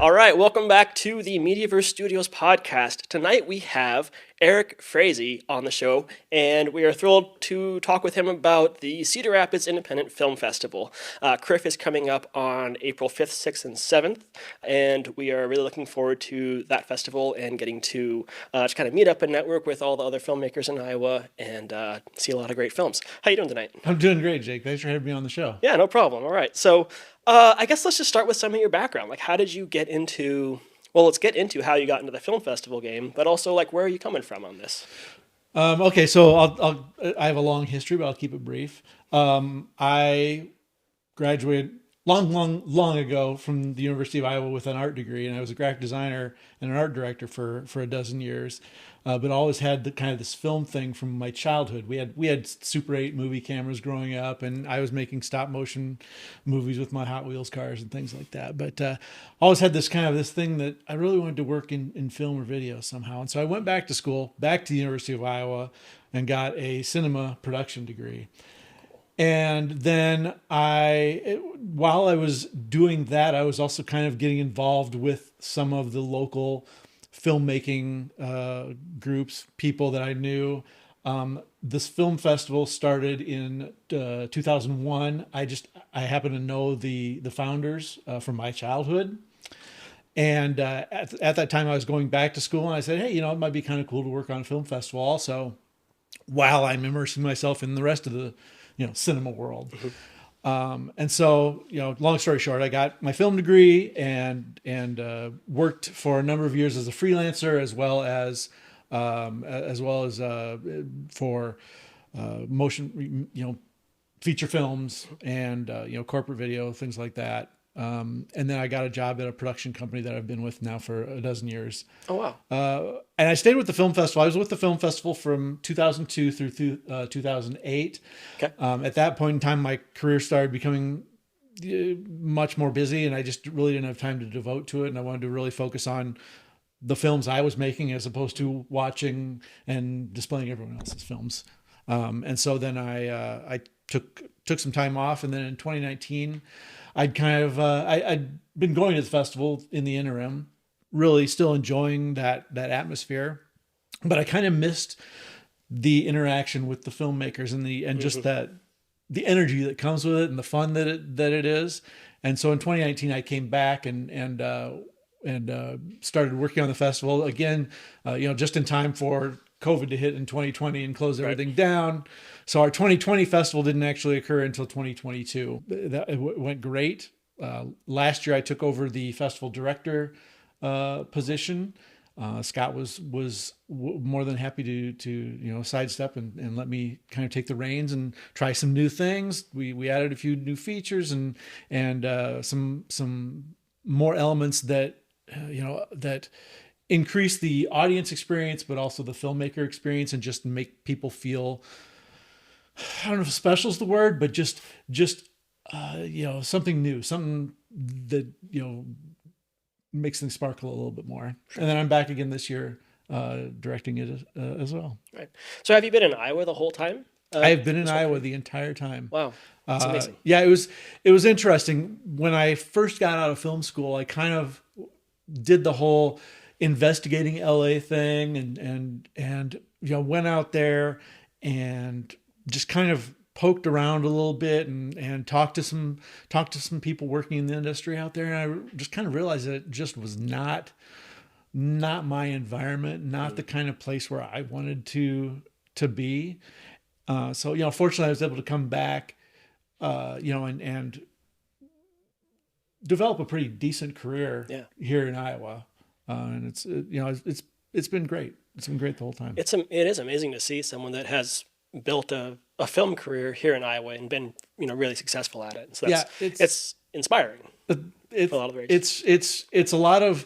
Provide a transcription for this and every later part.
All right, welcome back to the Mediaverse Studios podcast. Tonight we have Eric Freese on the show, and we are thrilled to talk with him about the Cedar Rapids Independent Film Festival. CRIF is coming up on April 5th, 6th, and 7th, and we are really looking forward to that festival and getting to just kind of meet up and network with all the other filmmakers in Iowa and see a lot of great films. How you doing tonight? I'm doing great, Jake. Thanks for having me on the show. Yeah, no problem. All right, so I guess let's just start with some of your background. Like, how did you get into... Well, let's get into how you got into the film festival game, but also, like, where are you coming from on this? Okay, so I have a long history, but I'll keep it brief. I graduated long ago from the University of Iowa with an art degree, and I was a graphic designer and an art director for a dozen years. But always had the kind of this film thing from my childhood. We had Super 8 movie cameras growing up, and I was making stop motion movies with my Hot Wheels cars and things like that. But always had this thing that I really wanted to work in film or video somehow. And so I went back to school, back to the University of Iowa, and got a cinema production degree. And then while I was doing that, I was also kind of getting involved with some of the local filmmaking groups, people that I knew. This film festival started in 2001. I happen to know the founders from my childhood. And at that time, I was going back to school, and I said, hey, it might be kind of cool to work on a film festival also, while I'm immersing myself in the rest of the cinema world. Mm-hmm. And so, long story short, I got my film degree and worked for a number of years as a freelancer, as well as for motion, feature films and corporate video, things like that. And then I got a job at a production company that I've been with now for a dozen years. Oh, wow. And I stayed with the film festival. I was with the film festival from 2002 through 2008. Okay. At that point in time, my career started becoming much more busy, and I just really didn't have time to devote to it. And I wanted to really focus on the films I was making as opposed to watching and displaying everyone else's films. And so then I took some time off, and then in 2019, I'd been going to the festival in the interim, really still enjoying that atmosphere, but I kind of missed the interaction with the filmmakers and just that the energy that comes with it and the fun that it is. And so in 2019, I came back and started working on the festival again, just in time for COVID to hit in 2020 and close everything down. So our 2020 festival didn't actually occur until 2022. It went great. Last year I took over the festival director position. Scott was more than happy to sidestep and let me kind of take the reins and try some new things. We added a few new features and some more elements that that increase the audience experience, but also the filmmaker experience, and just make people feel, I don't know if special is the word, but just something new, something that, makes things sparkle a little bit more. Sure. And then I'm back again this year, directing it as well. Right. So have you been in Iowa the whole time? I've been in Iowa the entire time. Wow. That's amazing. Yeah, it was interesting. When I first got out of film school, I kind of did the whole investigating LA thing and went out there and just kind of poked around a little bit and talked to some people working in the industry out there, and I just kind of realized that it just was not my environment, not the kind of place where I wanted to be. So fortunately I was able to come back and develop a pretty decent career here in Iowa. And it's been great. It's been great the whole time. It is amazing to see someone that has built a film career here in Iowa and been really successful at it. So it's inspiring. For a lot of the races. It's a lot of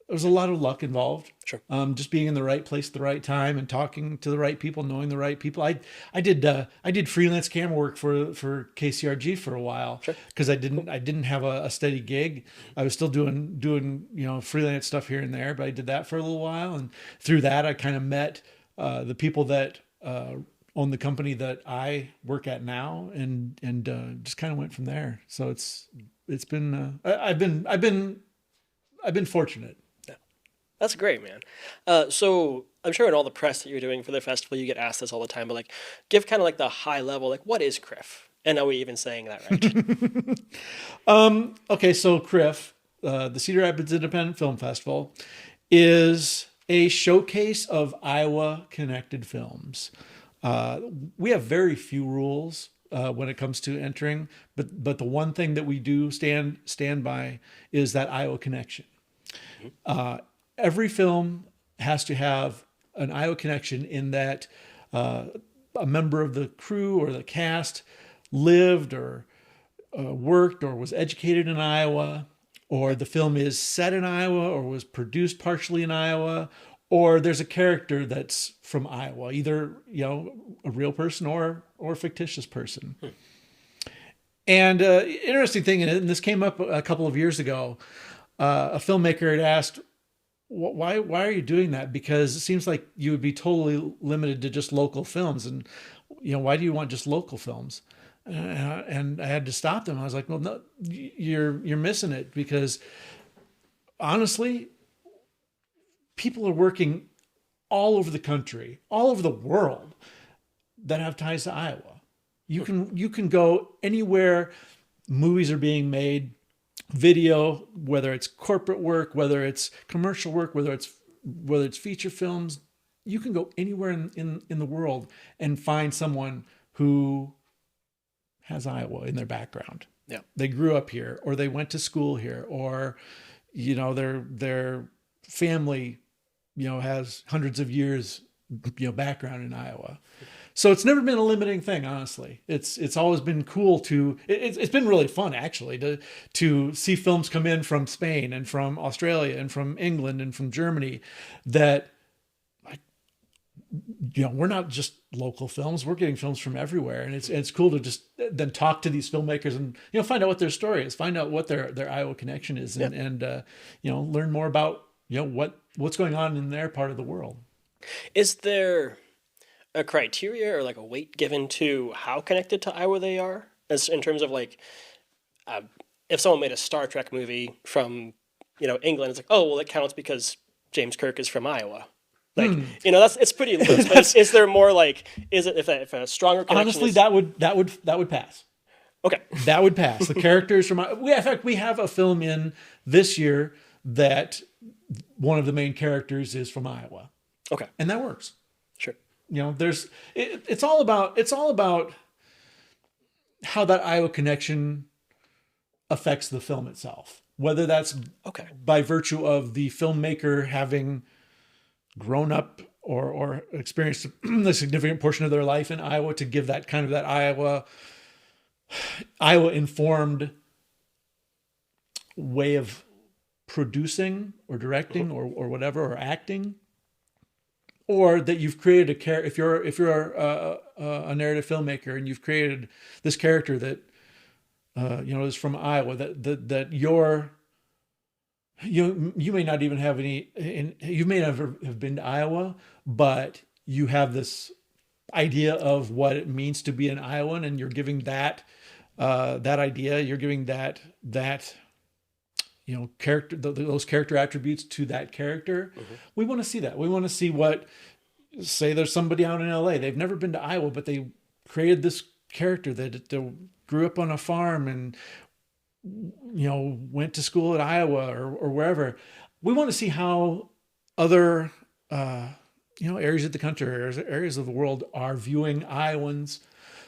there's a lot of luck involved. Sure. Just being in the right place at the right time and talking to the right people, knowing the right people. I did freelance camera work for KCRG for a while. Sure. Because I didn't have a steady gig. I was still doing freelance stuff here and there, but I did that for a little while, and through that I kind of met the people that owned the company that I work at now, and just kind of went from there. So it's been I've been fortunate. That's great, man. So I'm sure in all the press that you're doing for the festival, you get asked this all the time, but like, give kind of like the high level, like, what is CRIF? And are we even saying that right? Okay, so CRIF, the Cedar Rapids Independent Film Festival, is a showcase of Iowa connected films. We have very few rules when it comes to entering, but the one thing that we do stand by is that Iowa connection. Every film has to have an Iowa connection in that a member of the crew or the cast lived or worked or was educated in Iowa, or the film is set in Iowa or was produced partially in Iowa, or there's a character that's from Iowa, either a real person or a fictitious person. And interesting thing, and this came up a couple of years ago, a filmmaker had asked, why are you doing that? Because it seems like you would be totally limited to just local films, and why do you want just local films? And I had to stop them. I was like, well, no, you're missing it, because honestly, people are working all over the country, all over the world, that have ties to Iowa. You can go anywhere movies are being made, video, whether it's corporate work, whether it's commercial work, whether it's feature films. You can go anywhere in the world and find someone who has Iowa in their background. Yeah. They grew up here, or they went to school here, or their family has hundreds of years background in Iowa. So it's never been a limiting thing, honestly. It's always been cool it's been really fun, actually, to see films come in from Spain and from Australia and from England and from Germany that, we're not just local films. We're getting films from everywhere. And it's cool to just then talk to these filmmakers and, find out what their story is, find out what their Iowa connection is, and learn more about, what's going on in their part of the world. Is there a criteria or like a weight given to how connected to Iowa they are, as in terms of like, if someone made a Star Trek movie from England, it's like, oh well, it counts because James Kirk is from Iowa. Like it's pretty loose. But is there more like, is it if a stronger connection? Honestly, that would pass. Okay, that would pass. The characters from in fact, we have a film in this year that one of the main characters is from Iowa. Okay, and that works. Sure. It's all about how that Iowa connection affects the film itself. Whether that's by virtue of the filmmaker having grown up or experienced a significant portion of their life in Iowa to give that kind of that Iowa informed way of producing or directing or whatever, or acting. Or that you've created a character. If you're a narrative filmmaker and you've created this character that is from Iowa, that you may not even have any. You may never have been to Iowa, but you have this idea of what it means to be an Iowan, and you're giving that idea. You're giving that character, those character attributes to that character. We want to see that. We want to see say there's somebody out in LA. They've never been to Iowa, but they created this character that grew up on a farm and, went to school at Iowa or wherever. We want to see how other, areas of the country, areas of the world are viewing Iowans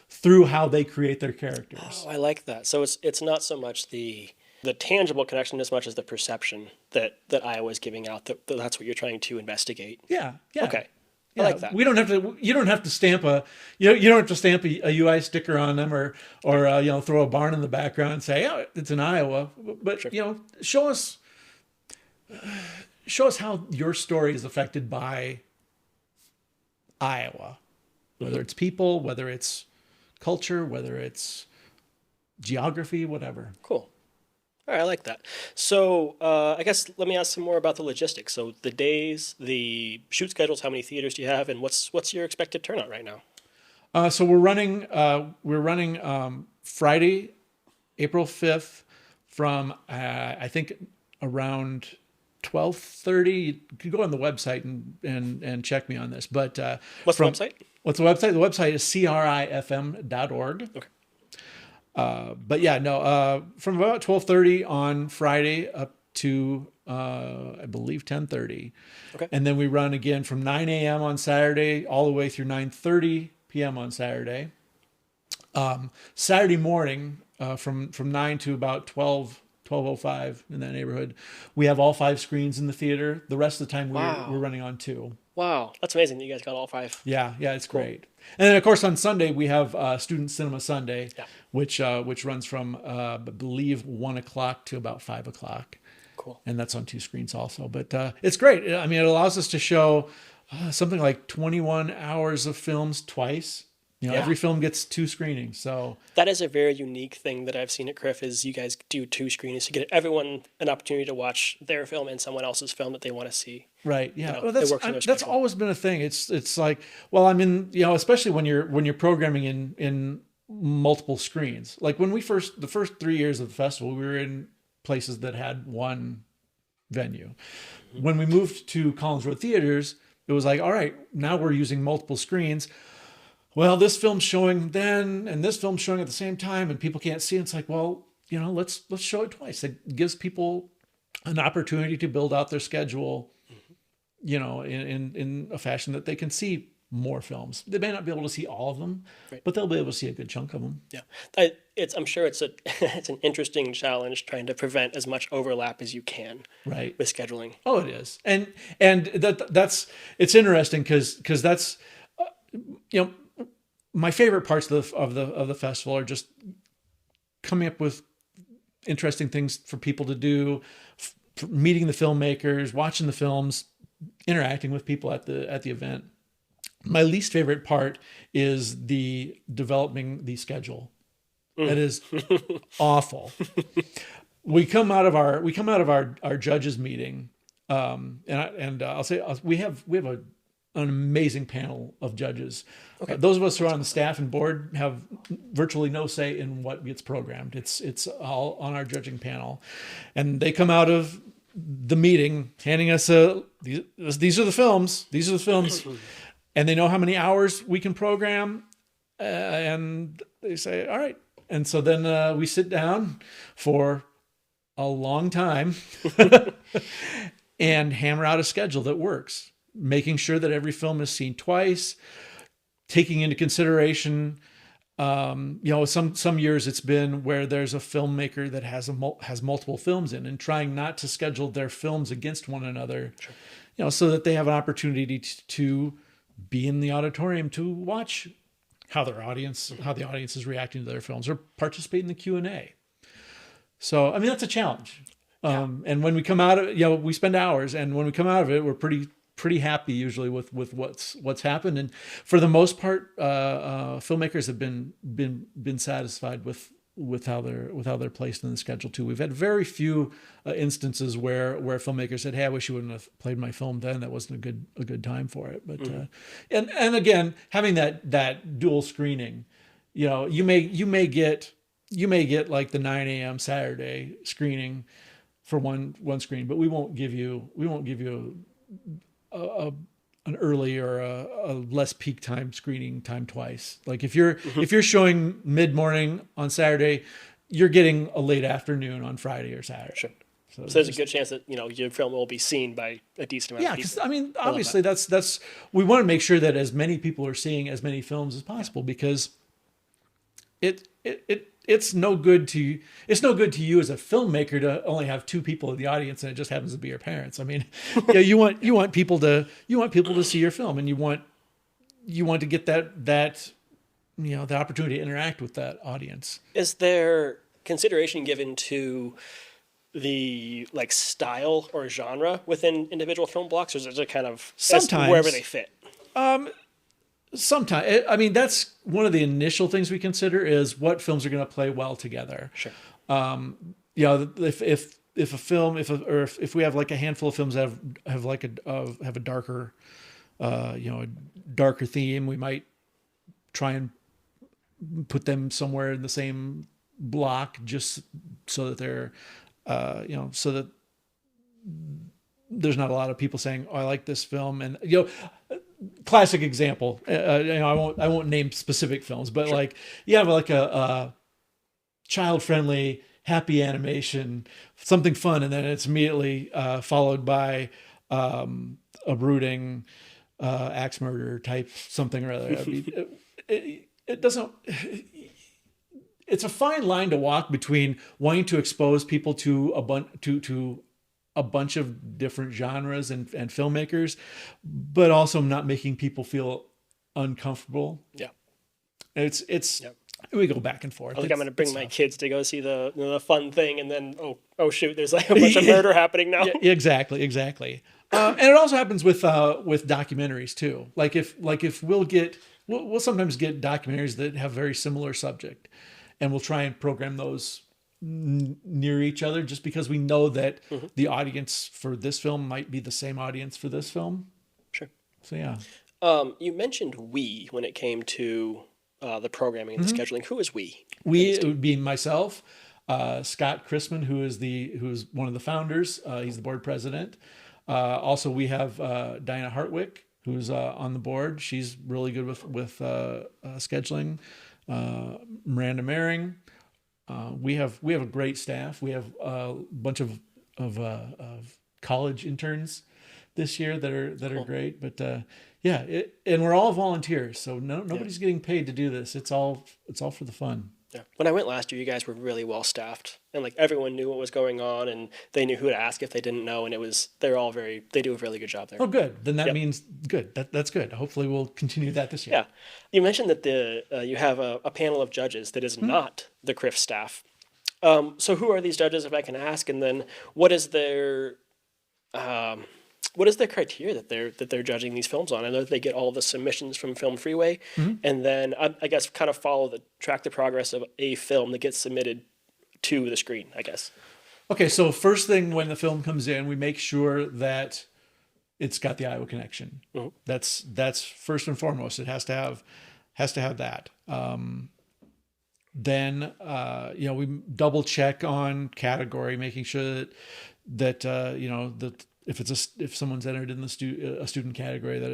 through how they create their characters. Oh, I like that. So it's not so much the tangible connection as much as the perception that Iowa is giving out. That's what you're trying to investigate. Yeah. Okay. Yeah. I like that. We don't have to. You don't have to stamp a UI sticker on them or throw a barn in the background and say, oh, it's in Iowa. But Sure. show us how your story is affected by Iowa, whether it's people, whether it's culture, whether it's geography, whatever. Cool. All right, I like that. So I guess let me ask some more about the logistics. So the days, the shoot schedules, how many theaters do you have, and what's your expected turnout right now? So we're running Friday, April 5th from I think around 12:30. You can go on the website and check me on this. But What's the website? what's the website? The website is crifm.org. Okay. But yeah, no, from about 12:30 on Friday up to I believe 10:30. Okay. And then we run again from 9 a.m. on Saturday all the way through 9:30 p.m. on Saturday. Saturday morning, from 9 to about 12:05 in that neighborhood, we have all 5 screens in the theater. The rest of the time Wow. we're running on 2. Wow, that's amazing that you guys got all 5. Yeah, it's great. And then of course on Sunday we have Student Cinema Sunday, Yeah. which runs from I believe 1 o'clock to about 5 o'clock, Cool. and that's on 2 screens also. But it's great. I mean, it allows us to show something like 21 hours of films twice. Yeah. Every film gets 2 screenings. So That is a very unique thing that I've seen at Criff is you guys do 2 screenings to get everyone an opportunity to watch their film and someone else's film that they want to see. right, yeah, know, well, it works in their that's schedule. always been a thing. It's like, well, I mean, especially when you're programming in multiple screens. Like when the first 3 years of the festival, we were in places that had one venue. When we moved to Collins Road Theaters, it was like, all right, now we're using multiple screens. Well, this film's showing then, and this film's showing at the same time, and people can't see it. It's like, well, let's show it twice. It gives people an opportunity to build out their schedule, in a fashion that they can see more films. They may not be able to see all of them, Right. but they'll be able to see a good chunk of them. Yeah, I'm sure it's it's an interesting challenge trying to prevent as much overlap as you can Right. with scheduling. Oh, it is, and that's it's interesting because that's my favorite parts of the festival are just coming up with interesting things for people to do, for meeting the filmmakers, watching the films, interacting with people at the event. My least favorite part is the developing the schedule. That is awful. We come out of our judges meeting, I'll say we have an amazing panel of judges. Okay. Those of us who are on the staff and board have virtually no say in what gets programmed. It's all on our judging panel, and they come out of the meeting handing us these are the films. These are the films. And they know how many hours we can program, and they say, all right. And so then we sit down for a long time and hammer out a schedule that works, making sure that every film is seen twice, taking into consideration, some years it's been where there's a filmmaker that has multiple films in, and trying not to schedule their films against one another, Sure. So that they have an opportunity to be in the auditorium to watch how the audience is reacting to their films, or participate in the Q&A. So, I mean, that's a challenge. And when we come out of, we spend hours, and when we come out of it, we're pretty happy usually with what's happened. And for the most part, filmmakers have been satisfied with how they're placed in the schedule too. We've had very few instances where filmmakers said, "Hey, I wish you wouldn't have played my film then. That wasn't a good time for it." But and again, having that dual screening, you may get like the 9 a.m. Saturday screening for one screen, but we won't give you an early or a less peak time screening time twice. Like if you're showing mid morning on Saturday, you're getting a late afternoon on Friday or Saturday. Sure. So there's a good chance that your film will be seen by a decent amount of people. Because I mean, obviously that's we want to make sure that as many people are seeing as many films as possible, because it's no good to you as a filmmaker to only have 2 people in the audience and it just happens to be your parents. I mean, you want people to see your film, and you want to get that the opportunity to interact with that audience. Is there consideration given to the style or genre within individual film blocks, or is it just kind of Sometimes. wherever they fit? Sometimes, I mean, that's one of the initial things we consider is what films are going to play well together. Sure. If we have like a handful of films that have a darker, darker theme, we might try and put them somewhere in the same block just so that they're, so that there's not a lot of people saying, "Oh, I like this film," and classic example. I won't name specific films, but like you have like a child-friendly, happy animation, something fun, and then it's immediately followed by a brooding axe murder type something or other. I mean, it doesn't. It's a fine line to walk between wanting to expose people to a bunch of different genres and filmmakers, but also not making people feel uncomfortable. Yeah. It's we go back and forth. I think I'm going to bring my kids to go see the fun thing, and then oh shoot, there's like a bunch of murder happening now. Yeah, exactly. And it also happens with documentaries too. Like if we'll sometimes get documentaries that have very similar subject, and we'll try and program those near each other just because we know that the audience for this film might be the same audience for this film. Sure. So yeah. You mentioned we when it came to the programming and the scheduling. Who is we? It would be myself, Scott Chrisman, who's one of the founders. He's the board president. Also, we have Diana Hartwick, who's on the board. She's really good with scheduling. Miranda Mering. We have a great staff. We have a bunch of college interns this year that are great. But and we're all volunteers, so nobody's getting paid to do this. It's all for the fun. Yeah. When I went last year, you guys were really well staffed, and like everyone knew what was going on, and they knew who to ask if they didn't know, and they do a really good job there. Oh, good. Then that means good. That's good. Hopefully, we'll continue that this year. Yeah. You mentioned that you have a panel of judges that is not the CRIF staff. So who are these judges, if I can ask, and then what is their criteria that they're judging these films on? I know that they get all the submissions from Film Freeway, and then I guess kind of track the progress of a film that gets submitted to the screen, I guess. Okay, so first thing when the film comes in, we make sure that it's got the Iowa connection. That's first and foremost. It has to have that. Then we double check on category, making sure that if someone's entered in a student category, that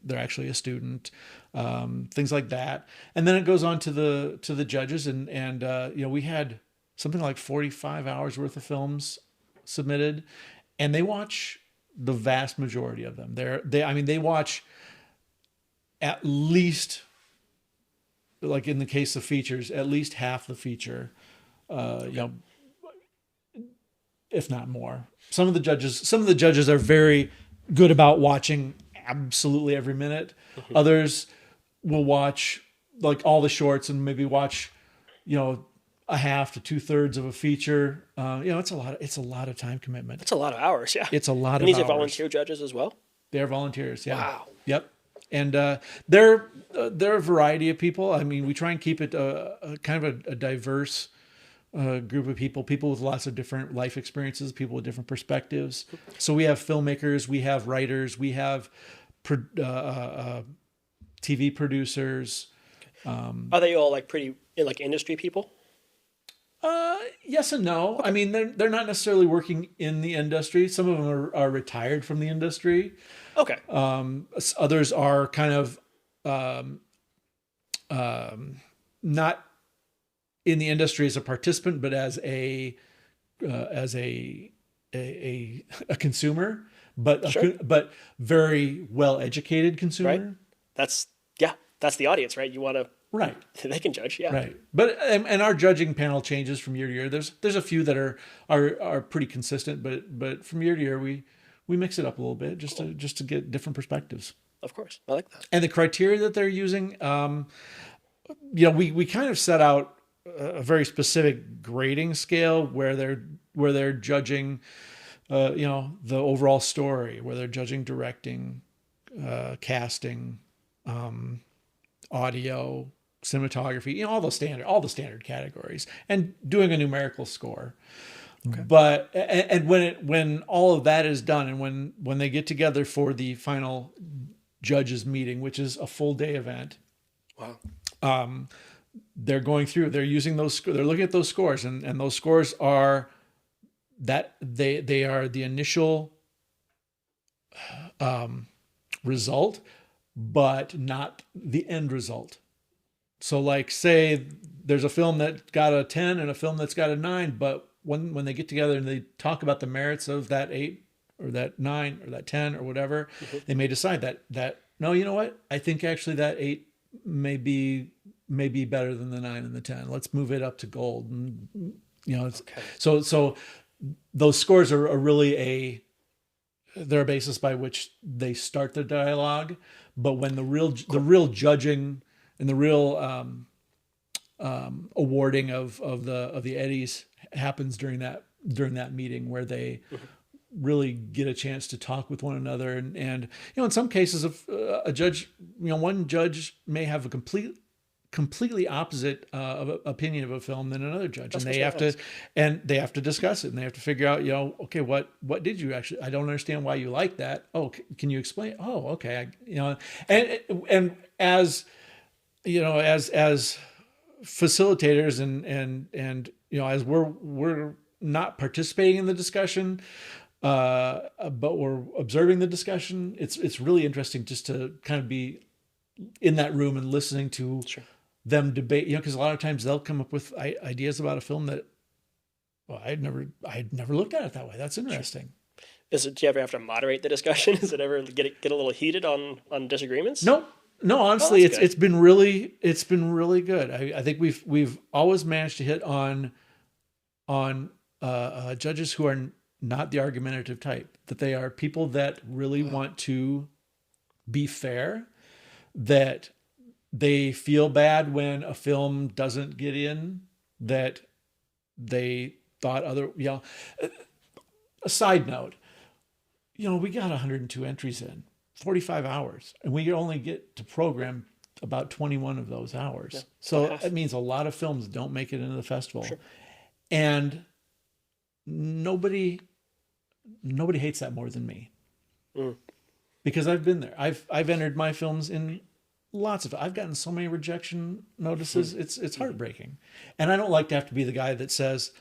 they're actually a student, things like that. And then it goes on to the judges, and we had something like 45 hours worth of films submitted, and they watch the vast majority of them. They watch at least, like in the case of features, at least half the feature, if not more. Some of the judges are very good about watching absolutely every minute. Others will watch like all the shorts and maybe watch, a half to 2/3 of a feature. It's a lot of time commitment. It's a lot of hours. Yeah. It's a lot of hours. And these are volunteer judges as well? They're volunteers. Yeah. Wow. Yep. And they're a variety of people. I mean, we try and keep it a kind of a diverse group of people with lots of different life experiences, people with different perspectives. So we have filmmakers, we have writers, we have TV producers. Are they all like pretty like industry people? Yes and no. Okay. I mean, they're not necessarily working in the industry. Some of them are retired from the industry. Okay. Others are kind of not in the industry as a participant, but as a consumer, but very well educated consumer. Right. That's the audience, right? You want to. Right. They can judge, yeah. Right. But and our judging panel changes from year to year. There's a few that are pretty consistent, but from year to year we mix it up a little bit just to get different perspectives. Of course. I like that. And the criteria that they're using, we kind of set out a very specific grading scale where they're judging the overall story, where they're judging directing, casting, audio, cinematography, all the standard categories, and doing a numerical score. Okay. But and when all of that is done, and when they get together for the final judges meeting, which is a full day event, Wow. They're going through, they're using those, they're looking at those scores, and those scores are that they are the initial result, but not the end result. So like say there's a film that got a 10 and a film that's got a 9, but when they get together and they talk about the merits of that 8 or that 9 or that 10 or whatever, they may decide that no, you know what? I think actually that 8 may be better than the 9 and the 10. Let's move it up to gold. And it's Okay. so those scores are really they're a basis by which they start the dialogue. But when the real judging and the real awarding of the Eddies happens during that meeting, where they really get a chance to talk with one another, and in some cases, if a judge, one judge may have a completely opposite opinion of a film than another judge. That's And they have to discuss it, and they have to figure out, okay, what did you actually, I don't understand why you like that. Oh, can you explain? Oh, okay. And as, as facilitators and as we're not participating in the discussion, but we're observing the discussion. It's really interesting just to kind of be in that room and listening to them debate, because a lot of times they'll come up with ideas about a film that, well, I'd never looked at it that way. That's interesting. Do you ever have to moderate the discussion? Does it ever get a little heated on disagreements? No, honestly, that's it's been really good. I think we've always managed to hit on judges who are not the argumentative type, that they are people that really want to be fair, that they feel bad when a film doesn't get in, that they thought a side note, we got 102 entries in 45 hours, and we only get to program about 21 of those hours. Yeah, so that means a lot of films don't make it into the festival. Sure. And nobody hates that more than me. Because I've been there. I've entered my films in I've gotten so many rejection notices. It's heartbreaking. And I don't like to have to be the guy that says,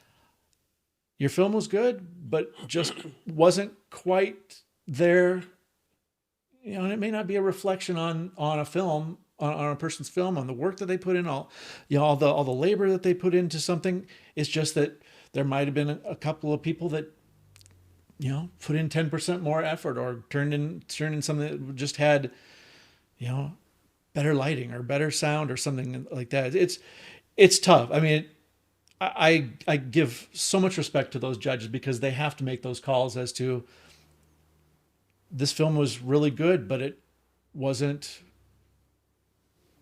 your film was good, but just wasn't quite there. And it may not be a reflection on a film, on a person's film, on the work that they put in, all the labor that they put into something. It's just that there might have been a couple of people that, put in 10% more effort, or turned in something that just had, better lighting or better sound or something like that. It's tough. I mean, I give so much respect to those judges, because they have to make those calls as to, this film was really good, but it wasn't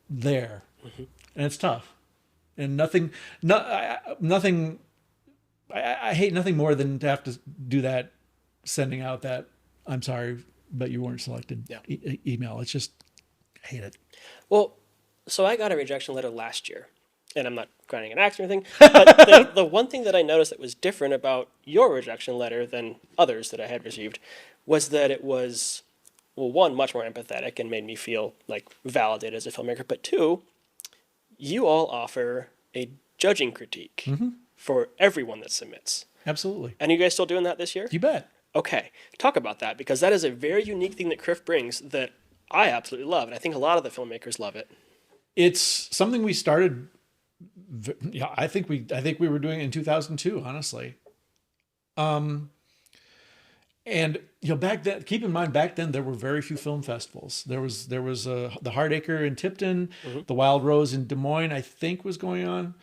there. And it's tough. And I hate nothing more than to have to do that, sending out that, I'm sorry, but you weren't selected email. It's just, I hate it. Well, so I got a rejection letter last year, and I'm not grinding an axe or anything, but the one thing that I noticed that was different about your rejection letter than others that I had received was that it was, well, one, much more empathetic and made me feel like validated as a filmmaker, but two, you all offer a judging critique for everyone that submits. Absolutely. And are you guys still doing that this year? You bet. Okay, talk about that, because that is a very unique thing that CRIF brings that I absolutely love, and I think a lot of the filmmakers love it. It's something we started. I think we were doing it in 2002, honestly. And back then, keep in mind, back then there were very few film festivals. There was the Hardacre in Tipton, the Wild Rose in Des Moines, I think, was going on.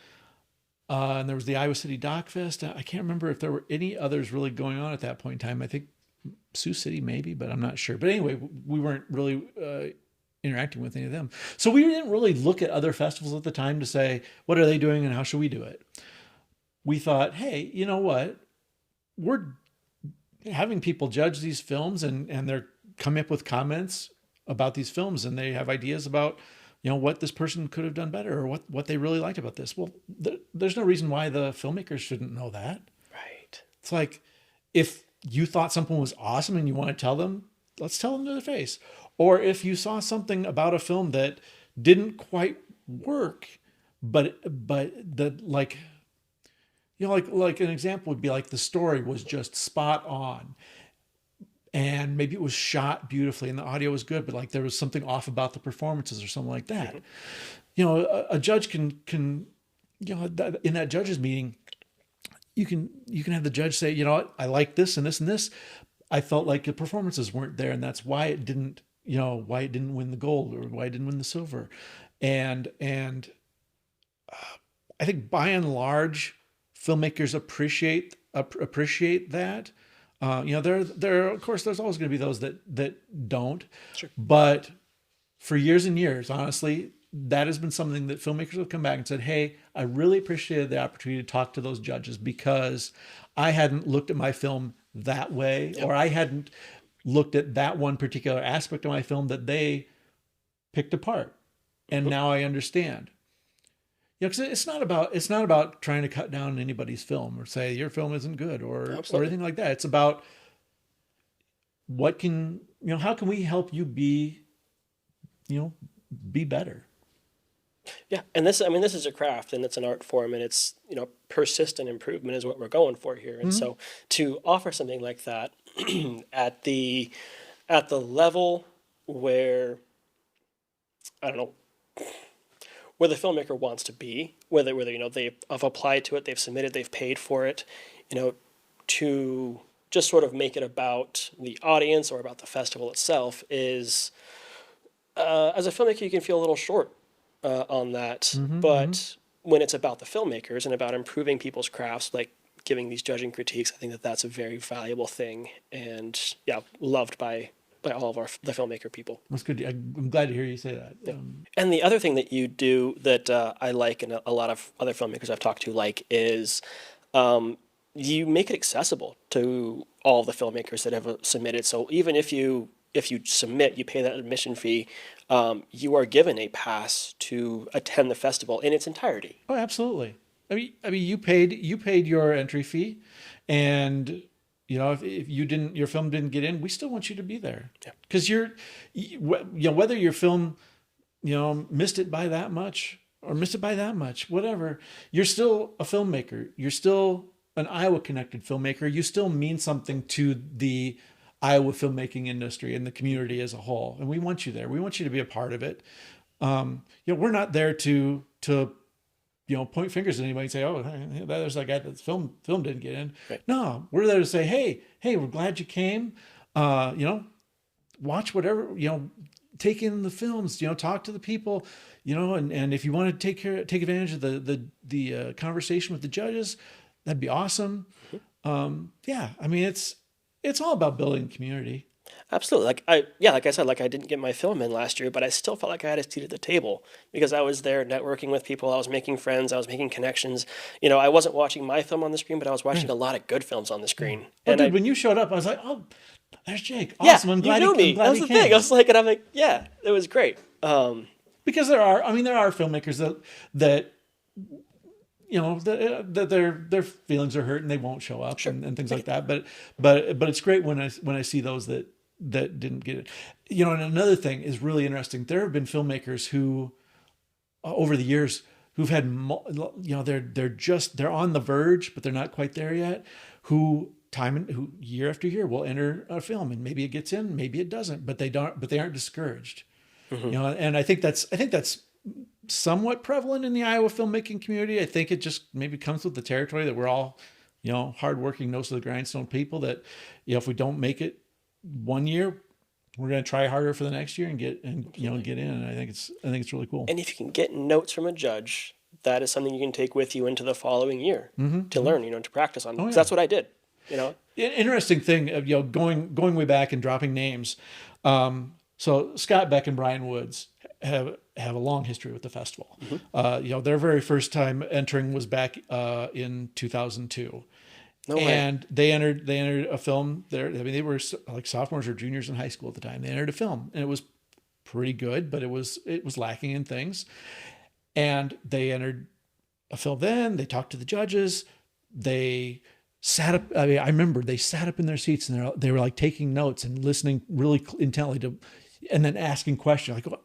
And there was the Iowa City Doc Fest. I can't remember if there were any others really going on at that point in time. I think Sioux City maybe, but I'm not sure. But anyway, we weren't really interacting with any of them. So we didn't really look at other festivals at the time to say, what are they doing and how should we do it? We thought, hey, you know what? We're having people judge these films, and they're coming up with comments about these films, and they have ideas about, what this person could have done better, or what they really liked about this. Well, there's no reason why the filmmakers shouldn't know that. Right. It's like, if you thought something was awesome and you want to tell them, let's tell them to their face. Or if you saw something about a film that didn't quite work, but the like, like an example would be like the story was just spot on, and maybe it was shot beautifully and the audio was good, but like there was something off about the performances or something like that. A judge can in that judge's meeting, you can have the judge say, I like this and this and this. I felt like the performances weren't there, and that's why it didn't, why it didn't win the gold or why it didn't win the silver. And I think by and large, filmmakers appreciate that. There of course there's always going to be those that don't. Sure. But for years and years, honestly, that has been something that filmmakers have come back and said, hey, I really appreciated the opportunity to talk to those judges because I hadn't looked at my film that way, or I hadn't looked at that one particular aspect of my film that they picked apart. And now I understand. Because it's not about trying to cut down anybody's film or say your film isn't good or anything like that. It's about how can we help you be better. Yeah, and this is a craft and it's an art form, and it's, persistent improvement is what we're going for here. And so to offer something like that at the level where, I don't know, where the filmmaker wants to be, whether they've applied to it, they've submitted, they've paid for it, to just sort of make it about the audience or about the festival itself is, as a filmmaker, you can feel a little short on that. But when it's about the filmmakers and about improving people's crafts, like giving these judging critiques, I think that that's a very valuable thing, and loved by all of the filmmaker people. That's good. I'm glad to hear you say that. Yeah. And the other thing that you do that I like, and a lot of other filmmakers I've talked to like, is you make it accessible to all the filmmakers that have submitted. So even if you submit, you pay that admission fee, you are given a pass to attend the festival in its entirety. Oh, absolutely. I mean, you paid your entry fee, and if your film didn't get in, we still want you to be there. Yeah. Because whether your film, missed it by that much or missed it by that much, whatever, you're still a filmmaker. You're still an Iowa connected filmmaker. You still mean something to the Iowa filmmaking industry and the community as a whole. And we want you there. We want you to be a part of it. We're not there to point fingers at anybody and say, oh, hey, there's that guy that's film didn't get in. Right. No, we're there to say, hey, we're glad you came. Watch whatever, take in the films, talk to the people, and if you want to take advantage of the conversation with the judges, that'd be awesome. I mean, it's all about building community. Absolutely. Like I said, I didn't get my film in last year, but I still felt like I had a seat at the table because I was there networking with people. I was making friends. I was making connections. I wasn't watching my film on the screen, but I was watching a lot of good films on the screen. When you showed up, I was like, oh, there's Jake. Awesome. I'm glad you knew me. That was the thing. I was like, and I'm like, yeah, it was great. Because there are filmmakers that that their feelings are hurt and they won't show up. Sure. and things like that. But it's great when I see those that didn't get it. And another thing is really interesting. There have been filmmakers who, over the years, who've had, they're on the verge, but they're not quite there yet. Who year after year will enter a film, and maybe it gets in, maybe it doesn't, but they aren't discouraged. And I think that's somewhat prevalent in the Iowa filmmaking community. I think it just maybe comes with the territory that we're all, hardworking, nose to the grindstone people that, if we don't make it one year, we're going to try harder for the next year and get in. And I think it's really cool. And if you can get notes from a judge, that is something you can take with you into the following year to learn, to practice on. Because that's what I did. Interesting thing, going way back and dropping names. So Scott Beck and Brian Woods have a long history with the festival. Their very first time entering was back in 2002. No way. And they entered a film there. I mean, they were like sophomores or juniors in high school at the time. They entered a film, and it was pretty good, but it was lacking in things. And they entered a film. Then they talked to the judges. They sat up. I remember they sat up in their seats and they were like taking notes and listening really intently to and then asking questions like, well,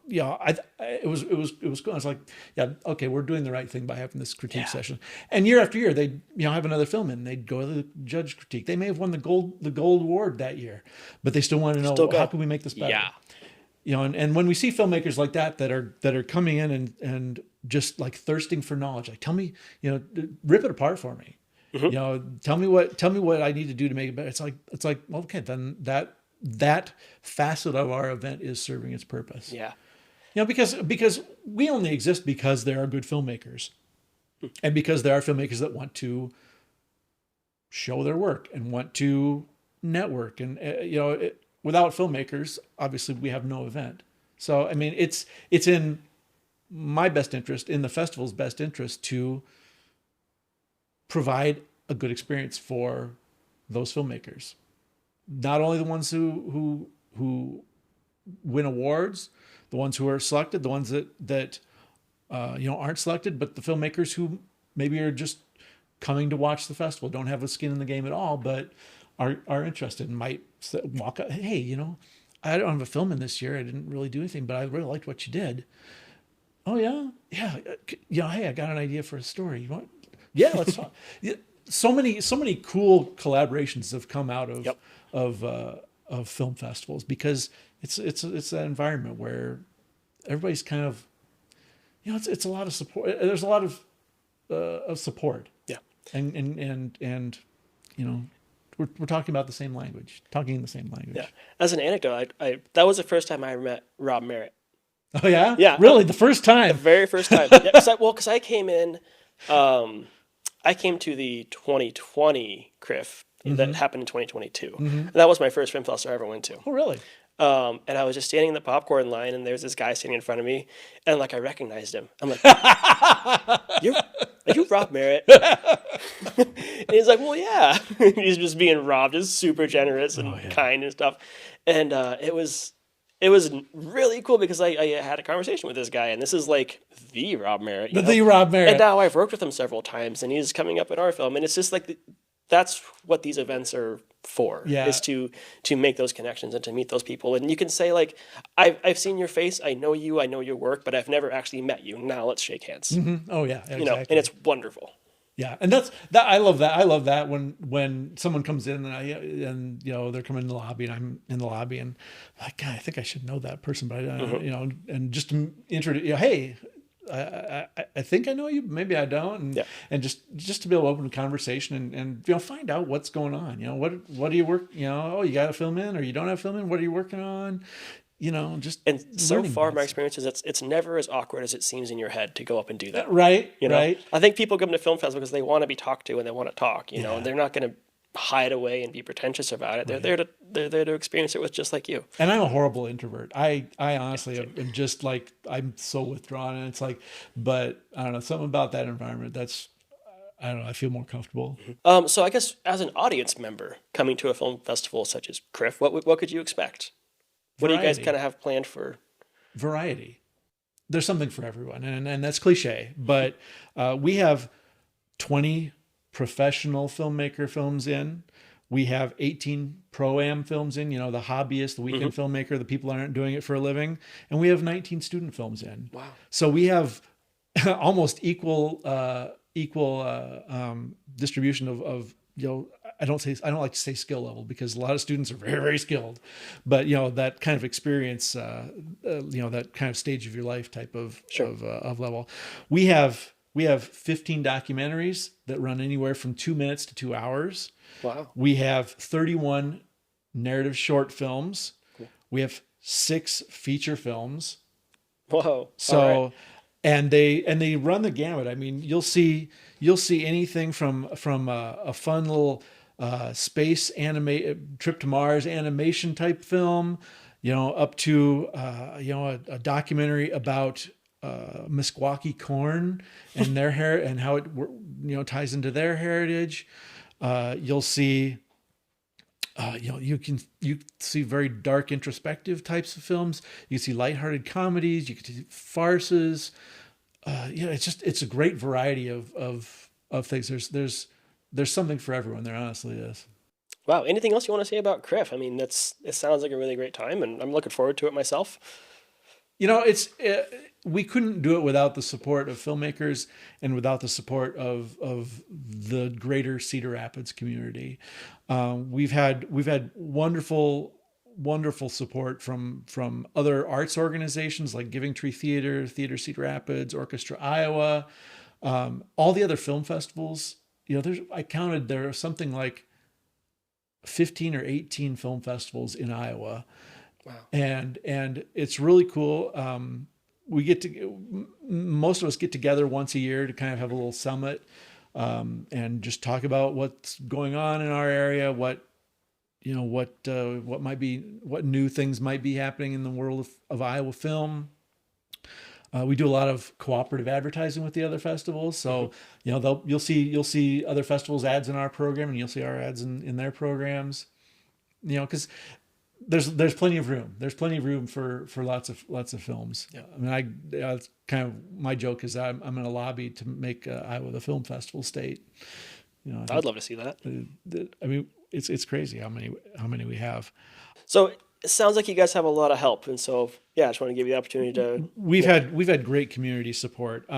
it was cool. I was like, yeah, okay, we're doing the right thing by having this critique session. And year after year, they'd have another film and they'd go to the judge critique. They may have won the gold award that year, but they still want to know how can we make this better. Yeah. And when we see filmmakers like that are coming in and just like thirsting for knowledge, like tell me, rip it apart for me. Tell me what I need to do to make it better. It's like well, okay, then that facet of our event is serving its purpose. Yeah. Because we only exist because there are good filmmakers, and because there are filmmakers that want to show their work and want to network, and without filmmakers, obviously we have no event. So I mean, it's in my best interest, in the festival's best interest, to provide a good experience for those filmmakers. Not only the ones who win awards, the ones who are selected, the ones that aren't selected, but the filmmakers who maybe are just coming to watch the festival, don't have a skin in the game at all, but are interested and might walk up, hey, I don't have a film in this year. I didn't really do anything, but I really liked what you did. Oh yeah. Hey, I got an idea for a story. You want? Yeah, let's talk. So many cool collaborations have come out of film festivals because it's that environment where everybody's kind of, it's a lot of support. There's a lot of support. Yeah. And we're talking about the same language, talking in the same language. Yeah. As an anecdote, I that was the first time I met Rob Merritt. Oh yeah? Yeah. Really? The first time? The very first time. Yeah, because I came in, I came to the 2020 CRIF that happened in 2022. And that was my first film festival I ever went to. Oh, really? And I was just standing in the popcorn line, and there's this guy standing in front of me, and I recognized him. I'm like, are you Rob Merritt? And he's like, well, yeah. He's just being Rob, just super generous and kind and stuff. And it was really cool because I had a conversation with this guy, and this is like the Rob Merritt. The Rob Merritt. And now I've worked with him several times, and he's coming up in our film, and it's just like that's what these events are for, is to make those connections and to meet those people. And you can say like, I've seen your face, I know you, I know your work, but I've never actually met you. Now let's shake hands. Mm-hmm. Oh yeah, exactly. And it's wonderful. Yeah, and that's that. I love that. I love that when someone comes in and they're coming in the lobby and I'm in the lobby and I'm like, God, I think I should know that person, but and just to introduce, hey, I think I know you, maybe I don't, and just to be able to open a conversation and find out what's going on. What do you work? Oh, you got a film in, or you don't have film in? What are you working on? And so far, my experience is it's never as awkward as it seems in your head to go up and do that. Right. Right. I think people come to film festivals because they want to be talked to and they want to talk. And they're not going to hide away and be pretentious about it. They're there to experience it with just like you. And I'm a horrible introvert. I honestly am just like, I'm so withdrawn, and it's like, but I don't know, something about that environment that's, I don't know, I feel more comfortable. So I guess as an audience member coming to a film festival such as CRIF, what could you expect? What do you guys kind of have planned for? Variety. There's something for everyone, and that's cliche, but we have 20 professional filmmaker films in. We have 18 pro-am films in, the hobbyist, the weekend filmmaker, the people that aren't doing it for a living. And we have 19 student films in. Wow. So we have almost equal distribution of I don't like to say skill level, because a lot of students are very, very skilled, but that kind of experience, that kind of stage of your life type of level. We have 15 documentaries that run anywhere from 2 minutes to 2 hours. Wow. We have 31 narrative short films. Cool. We have 6 feature films. Whoa. So, and they run the gamut. I mean, you'll see anything from a fun little space trip to Mars animation type film, up to a documentary about Meskwaki corn and their hair and how it ties into their heritage. You'll see you see very dark introspective types of films. You can see lighthearted comedies, you can see farces. It's a great variety of things. There's something for everyone. There honestly is. Wow. Anything else you want to say about CRIF? I mean, it sounds like a really great time, and I'm looking forward to it myself. It's we couldn't do it without the support of filmmakers and without the support of the greater Cedar Rapids community. We've had wonderful support from other arts organizations like Giving Tree Theater, Theater Cedar Rapids, Orchestra Iowa, all the other film festivals. There are something like 15 or 18 film festivals in Iowa. Wow. And it's really cool. Most of us get together once a year to kind of have a little summit, and just talk about what's going on in our area, what new things might be happening in the world of Iowa film. We do a lot of cooperative advertising with the other festivals, so you'll see other festivals ads in our program, and you'll see our ads in their programs. Because there's plenty of room. There's plenty of room for lots of films. Yeah. I mean, it's kind of my joke is I'm in a lobby to make Iowa the film festival state. I'd love to see that. I mean, it's crazy how many we have. So it sounds like you guys have a lot of help, and so yeah, I just want to give you the opportunity to. We've had great community support.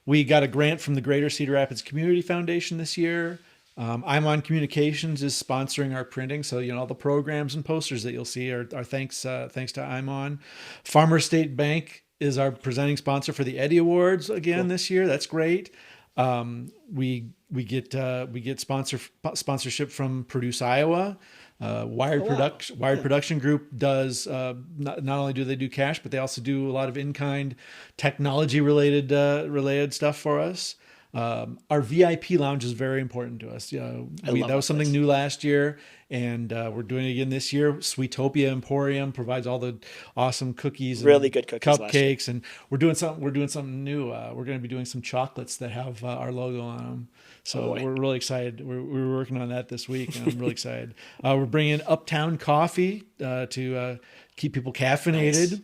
We got a grant from the Greater Cedar Rapids Community Foundation this year. I'm on Communications is sponsoring our printing, so all the programs and posters that you'll see are thanks to I'm on. Farmer State Bank is our presenting sponsor for the Eddie Awards again this year. That's great. We get sponsorship from Produce Iowa. Wired Production Group does not only do they do cash, but they also do a lot of in-kind technology related stuff for us. Our VIP lounge is very important to us. That was something new last year, and we're doing it again this year. Sweetopia Emporium provides all the awesome cookies, really good cookies, cupcakes, and we're doing something new. We're going to be doing some chocolates that have our logo on them. So we're really excited. We're working on that this week, and I'm really excited. We're bringing Uptown Coffee to keep people caffeinated.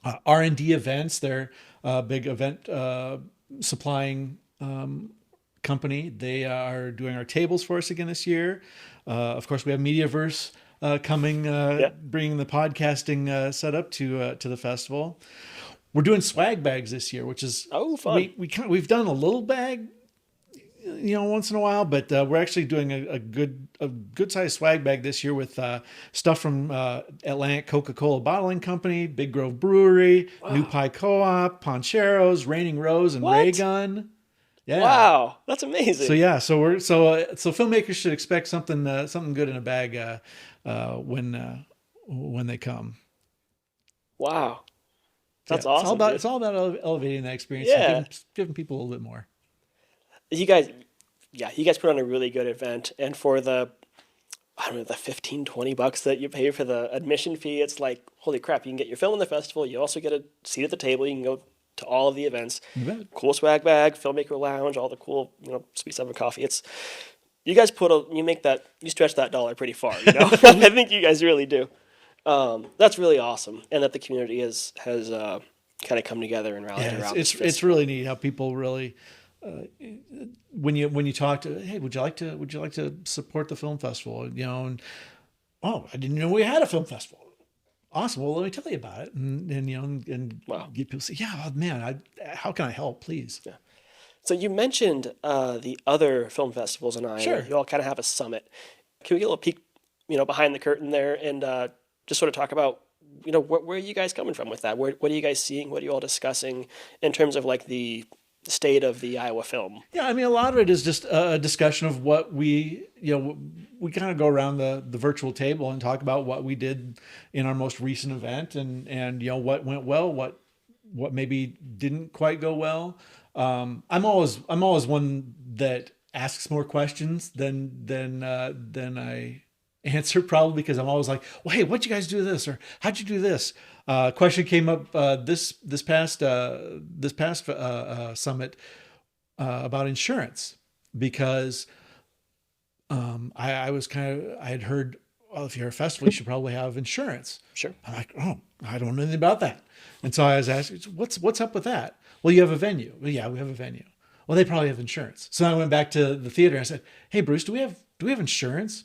Nice. R&D events, they're a big event supplying company. They are doing our tables for us again this year. Of course, we have Mediaverse coming, bringing the podcasting setup to the festival. We're doing swag bags this year, which is fun. We've done a little bag, once in a while, but we're actually doing a good sized swag bag this year with stuff from Atlantic Coca-Cola Bottling Company, Big Grove Brewery, New Pie Co-op, Poncheros, Raining Rose, and Ray Gun. Yeah. Wow, that's amazing. So filmmakers should expect something good in a bag when they come. Wow, that's awesome. It's all about elevating that experience. Yeah, and giving people a little bit more. You guys put on a really good event, and for the $15-20 that you pay for the admission fee, it's like, holy crap! You can get your film in the festival. You also get a seat at the table. You can go to all of the events. Cool swag bag, filmmaker lounge, all the cool, sweet stuff and coffee. You guys you stretch that dollar pretty far, I think you guys really do. That's really awesome. And that the community has kind of come together and rallied around. It's really neat how people really, when you talk to, hey, would you like to support the film festival? And I didn't know we had a film festival. Awesome. Well, let me tell you about it, and wow. Get people to say, yeah, oh, man, how can I help, please? Yeah. So you mentioned the other film festivals in Iowa. Sure. You all kind of have a summit. Can we get a little peek, behind the curtain there, and just sort of talk about, where are you guys coming from with that? What are you guys seeing? What are you all discussing in terms of like the state of the Iowa film? Yeah, I mean, a lot of it is just a discussion of what we kind of go around the virtual table and talk about what we did in our most recent event and what went well, what maybe didn't quite go well. I'm always one that asks more questions than I answer, probably because I'm always like, well, hey, what'd you guys do this, or how'd you do this? Question came up this past summit about insurance, because I had heard, well, if you're a festival, you should probably have insurance. Sure. I'm like, oh, I don't know anything about that. And so I was asking, what's up with that? Well, you have a venue. Well, yeah, we have a venue. Well, they probably have insurance. So I went back to the theater and I said, hey, Bruce, do we have insurance?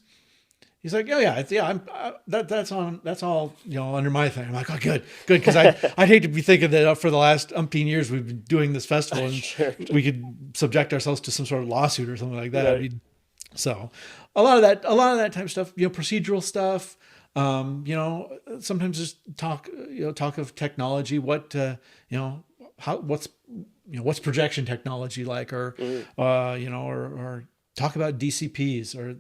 He's like, oh yeah, that's all, under my thing. I'm like, oh, good, because I'd hate to be thinking that for the last umpteen years we've been doing this festival and Sure. we could subject ourselves to some sort of lawsuit or something like that. Right. I mean, so a lot of that type of stuff, procedural stuff. Sometimes just talk of technology. What's projection technology like, or or talk about DCPs or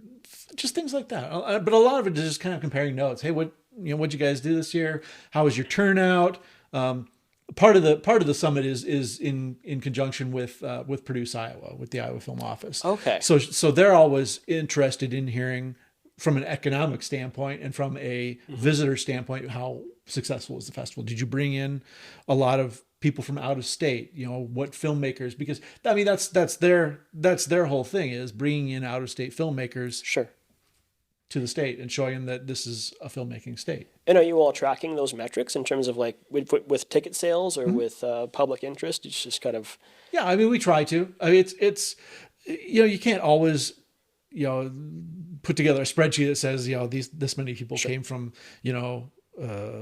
just things like that. But a lot of it is just kind of comparing notes. Hey, what'd you guys do this year? How was your turnout? Part of the summit is in conjunction with Produce Iowa, with the Iowa Film Office. Okay. So they're always interested in hearing from an economic standpoint and from a visitor standpoint how successful was the festival. Did you bring in a lot of people from out of state? What filmmakers? Because I mean that's their whole thing, is bringing in out of state filmmakers. Sure. To the state and showing them that this is a filmmaking state. And are you all tracking those metrics in terms of like with ticket sales or with public interest? It's just kind of... Yeah, I mean, we try to. I mean, it's you can't always put together a spreadsheet that says this many people Sure. came from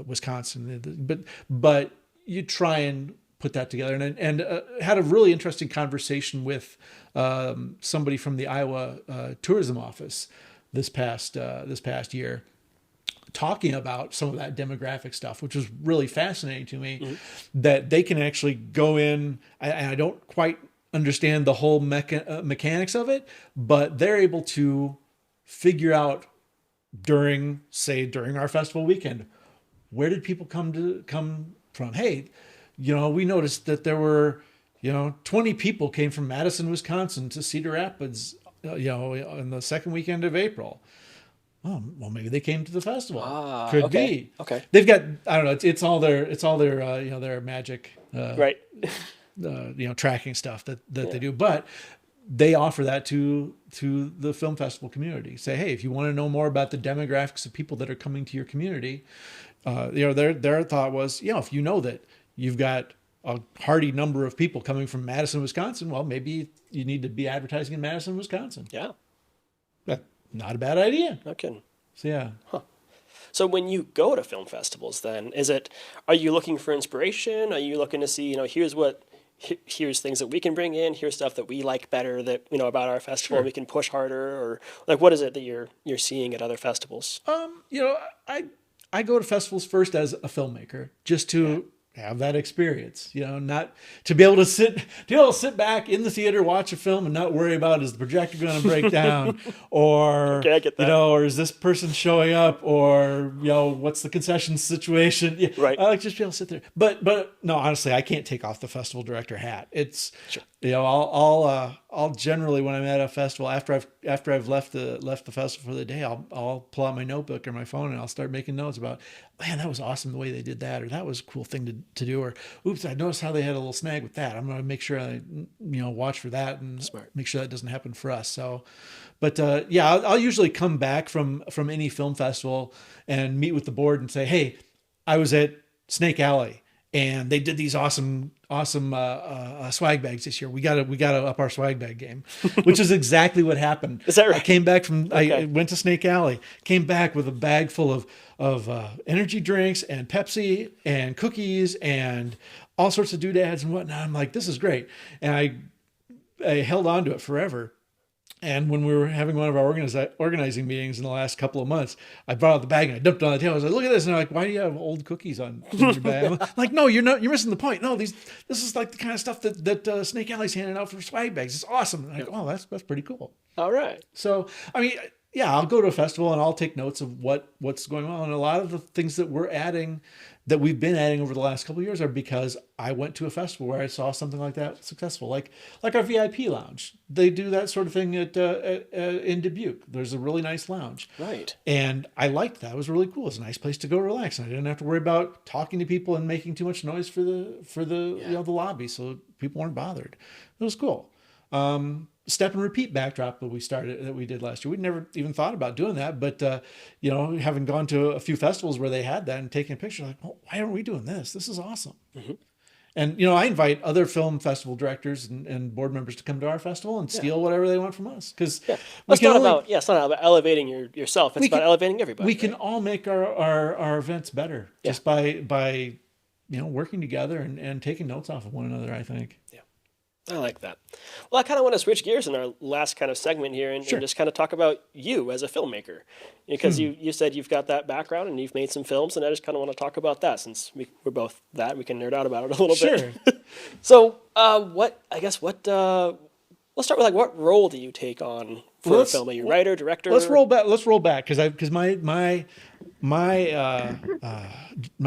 Wisconsin, but you try and put that together, and had a really interesting conversation with somebody from the Iowa Tourism Office this past year, talking about some of that demographic stuff, which was really fascinating to me. That they can actually go in, and I don't quite understand the whole mechanics of it, but they're able to figure out during our festival weekend, where did people come from? Hey, we noticed that there were 20 people came from Madison, Wisconsin to Cedar Rapids in the second weekend of April. Oh, well, maybe they came to the festival. Could okay. be. Okay. They've got, I don't know. It's all their their magic, Right. tracking stuff that they do. But they offer that to the film festival community. Say, hey, if you want to know more about the demographics of people that are coming to your community, their thought was, if you know that you've got a hearty number of people coming from Madison, Wisconsin, well, maybe you need to be advertising in Madison, Wisconsin. Yeah. Not a bad idea. No kidding. So yeah. So when you go to film festivals, then are you looking for inspiration? Are you looking to see, here's things that we can bring in, here's stuff that we like better that, about our festival, Sure. we can push harder, or like, what is it that you're seeing at other festivals? I go to festivals first as a filmmaker, just to have that experience, not to be able to sit back in the theater, watch a film and not worry about, is the projector going to break down, or, Okay, I get that. or is this person showing up, or, what's the concession situation? Yeah, Right. I like just be able to sit there. But no, honestly, I can't take off the festival director hat. It's, Sure. I'll generally, when I'm at a festival, after I've left the festival for the day, I'll pull out my notebook or my phone and I'll start making notes about, man, that was awesome the way they did that, or that was a cool thing to do, or oops, I noticed how they had a little snag with that. I'm going to make sure I watch for that and Smart. make sure that doesn't happen for us. So, but I'll usually come back from any film festival and meet with the board and say, hey, I was at Snake Alley and they did these awesome swag bags this year. We gotta up our swag bag game, which is exactly what happened. Is that right? I came back from Okay. I went to Snake Alley, came back with a bag full of energy drinks and Pepsi and cookies and all sorts of doodads and whatnot. I'm like, this is great, and I held on to it forever. And when we were having one of our organizing meetings in the last couple of months, I brought out the bag and I dumped it on the table. I was like, look at this. And they're like, why do you have old cookies in your bag? I'm like, no, you're missing the point. No, this is like the kind of stuff that Snake Alley's handing out for swag bags. It's awesome. And I'm like, oh, that's pretty cool. All right. So, I mean, yeah, I'll go to a festival and I'll take notes of what's going on. And a lot of the things that we've been adding over the last couple of years are because I went to a festival where I saw something like that successful, like our VIP lounge. They do that sort of thing in Dubuque. There's a really nice lounge. Right. And I liked that. It was really cool. It's a nice place to go relax. And I didn't have to worry about talking to people and making too much noise for the the lobby, so people weren't bothered. It was cool. Step and repeat backdrop that we did last year. We'd never even thought about doing that, but having gone to a few festivals where they had that and taking a picture, like, oh, why aren't we doing this? This is awesome. And I invite other film festival directors and board members to come to our festival and Yeah. steal whatever they want from us, because Yeah. Well, we it's can not only about it's not about elevating yourself. It's we about can elevating everybody, we can right? all make our events better Yeah. just by working together and taking notes off of one another, I think. Yeah. I like that. Well, I kind of want to switch gears in our last kind of segment here and Sure. just kind of talk about you as a filmmaker. Because you said you've got that background and you've made some films, and I just kind of want to talk about that since we're both that. We can nerd out about it a little Sure. bit. So, let's start with like, what role do you take on for a film? Are you writer, director? Let's roll back. Let's roll back because my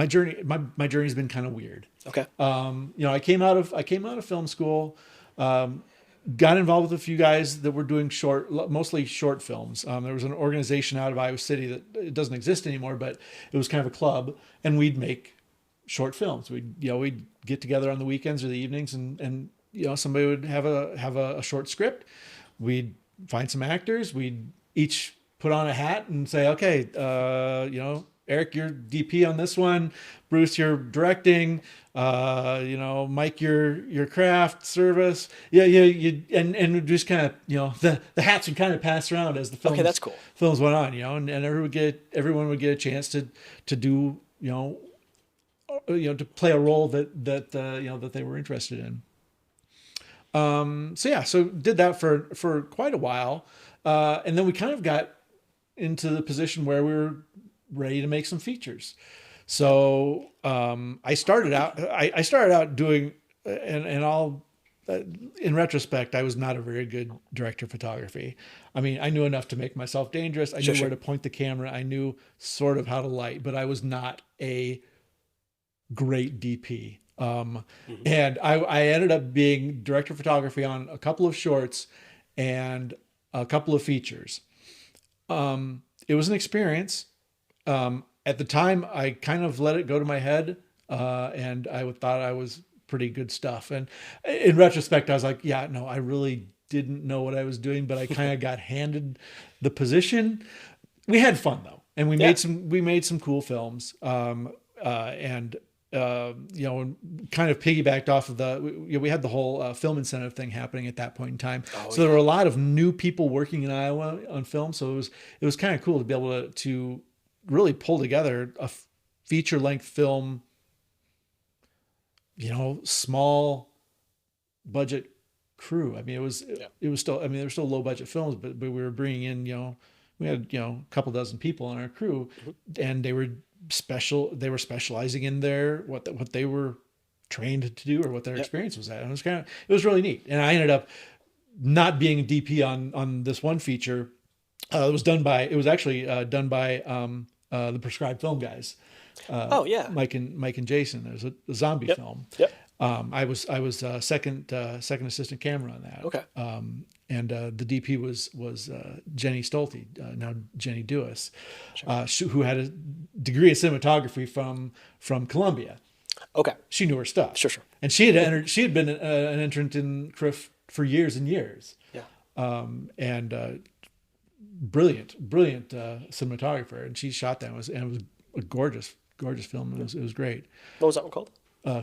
journey's been kind of weird. Okay. I came out of film school, got involved with a few guys that were doing mostly short films. There was an organization out of Iowa City that it doesn't exist anymore, but it was kind of a club, and we'd make short films. We'd get together on the weekends or the evenings, and somebody would have a short script. We'd find some actors. We'd each put on a hat and say, okay, Eric, you're DP on this one. Bruce, you're directing. Mike, your craft service. Yeah, and just kind of the hats would kind of pass around as the films. Okay, that's cool. Films went on, and everyone would get a chance to do to play a role that they were interested in. So did that for quite a while, and then we kind of got into the position where we were ready to make some features. So I started out doing, and I'll, in retrospect, I was not a very good director of photography. I mean, I knew enough to make myself dangerous. I knew where to point the camera. I knew sort of how to light, but I was not a great DP. And I ended up being director of photography on a couple of shorts and a couple of features. It was an experience. At the time, I kind of let it go to my head, and I thought I was pretty good stuff. And in retrospect, I was like, yeah, no, I really didn't know what I was doing, but I kind of got handed the position. We had fun though, and we made some cool films. And kind of piggybacked off of we had the whole film incentive thing happening at that point in time. There were a lot of new people working in Iowa on film. So it was kind of cool to be able to really pull together a feature length film, small budget crew. I mean, it was still, they were still low budget films, but we were bringing in, we had, a couple dozen people on our crew, and they were specializing in what they were trained to do or what their experience was at. And it was really neat. And I ended up not being a DP on this one feature. It was actually done by the Prescribed Film guys. Mike and Jason. There's a zombie film. Yep. I was second assistant camera on that. Okay. And the DP was Jenny Stolte, now Jenny Dewis, who had a degree in cinematography from Columbia. Okay. She knew her stuff. Sure. And she had been an entrant in CRIF for years and years. Yeah. And brilliant cinematographer. And she shot that, and it was a gorgeous film. It was great. What was that one called?